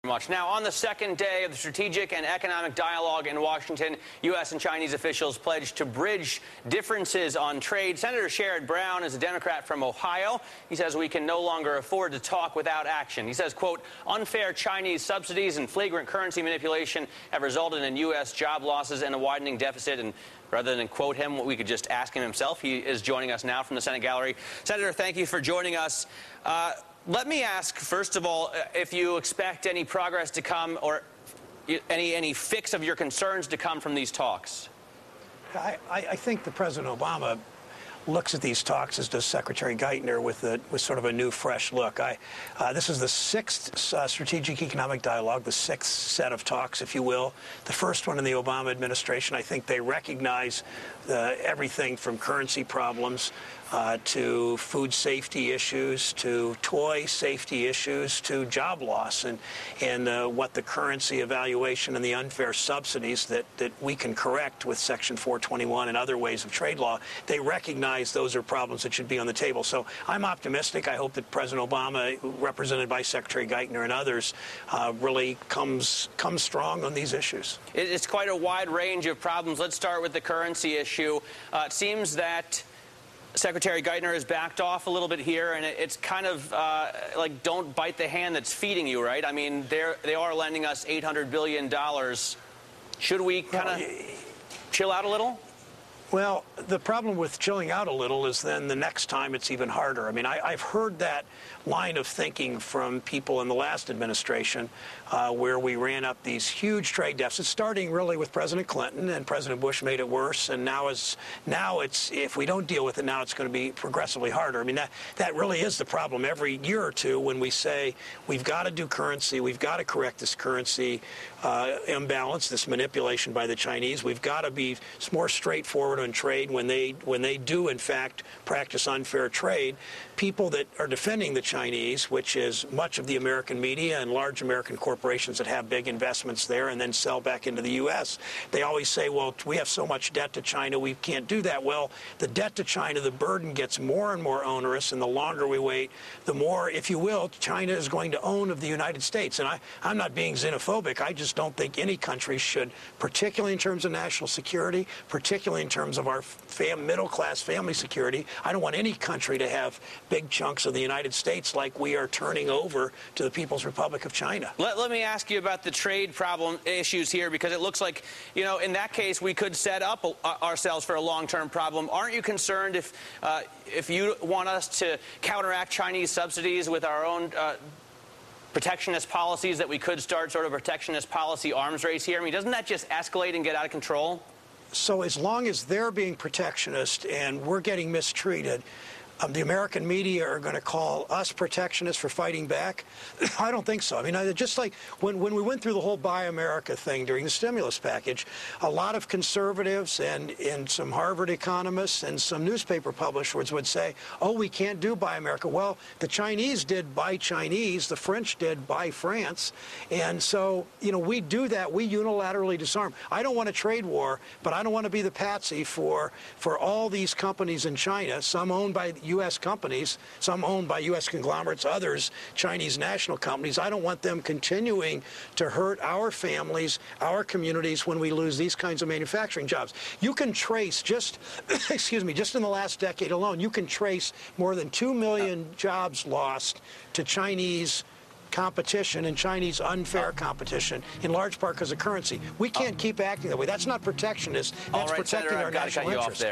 Much. Now, on the second day of the strategic and economic dialogue in Washington, U.S. and Chinese officials pledged to bridge differences on trade. Senator Sherrod Brown is a Democrat from Ohio. He says we can no longer afford to talk without action. He says, quote, unfair Chinese subsidies and flagrant currency manipulation have resulted in U.S. job losses and a widening deficit. And rather than quote him, we could just ask him himself. He is joining us now from the Senate gallery. Senator, thank you for joining us. Let me ask, first of all, if you expect any progress to come or any fix of your concerns to come from these talks. I think that President Obama looks at these talks, as does Secretary Geithner, with sort of a new, fresh look. This is the sixth strategic economic dialogue, the sixth set of talks, if you will. The first one in the Obama administration. I think they recognize everything from currency problems to food safety issues, to toy safety issues, to job loss, and what the currency evaluation and the unfair subsidies that we can correct with Section 421 and other ways of trade law. They recognize those are problems that should be on the table. So I'm optimistic. I hope that President Obama, represented by Secretary Geithner and others, really comes strong on these issues. It's quite a wide range of problems. Let's start with the currency issue. It seems that Secretary Geithner has backed off a little bit here, and it's kind of like don't bite the hand that's feeding you, right? I mean, they are lending us $800 billion. Should we kind of chill out a little? Well, the problem with chilling out a little is then the next time it's even harder. I mean, I've heard that line of thinking from people in the last administration where we ran up these huge trade deficits, starting really with President Clinton, and President Bush made it worse. And now it's if we don't deal with it now, it's going to be progressively harder. I mean, that really is the problem every year or two when we say we've got to do currency, we've got to correct this currency imbalance, this manipulation by the Chinese. We've got to be more straightforward on trade when they do, in fact, practice unfair trade. People that are defending the Chinese, which is much of the American media and large American corporations that have big investments there and then sell back into the U.S., they always say, well, we have so much debt to China, we can't do that. Well, the debt to China, the burden gets more and more onerous, and the longer we wait, the more, if you will, China is going to own of the United States. And I'm not being xenophobic. I just don't think any country should, particularly in terms of national security, particularly in terms of our middle-class family security. I don't want any country to have big chunks of the United States like we are turning over to the People's Republic of China. Let me ask you about the trade problem issues here, because it looks like, you know, in that case, we could set up ourselves for a long-term problem. Aren't you concerned if you want us to counteract Chinese subsidies with our own protectionist policies, that we could start sort of a protectionist policy arms race here? I mean, doesn't that just escalate and get out of control? So as long as they're being protectionist and we're getting mistreated, the American media are going to call us protectionists for fighting back? I don't think so. I mean, just like when we went through the whole Buy America thing during the stimulus package, a lot of conservatives and some Harvard economists and some newspaper publishers would say, oh, we can't do Buy America. Well, the Chinese did Buy Chinese. The French did Buy France. And so, you know, we do that. We unilaterally disarm. I don't want a trade war, but I don't want to be the patsy for all these companies in China, some owned by U.S. companies, some owned by U.S. conglomerates, others Chinese national companies. I don't want them continuing to hurt our families, our communities, when we lose these kinds of manufacturing jobs. You can trace just, excuse me, just in the last decade alone, you can trace more than 2 million jobs lost to Chinese competition and Chinese unfair competition, in large part because of currency. We can't keep acting that way. That's not protectionist. That's protecting our national interests.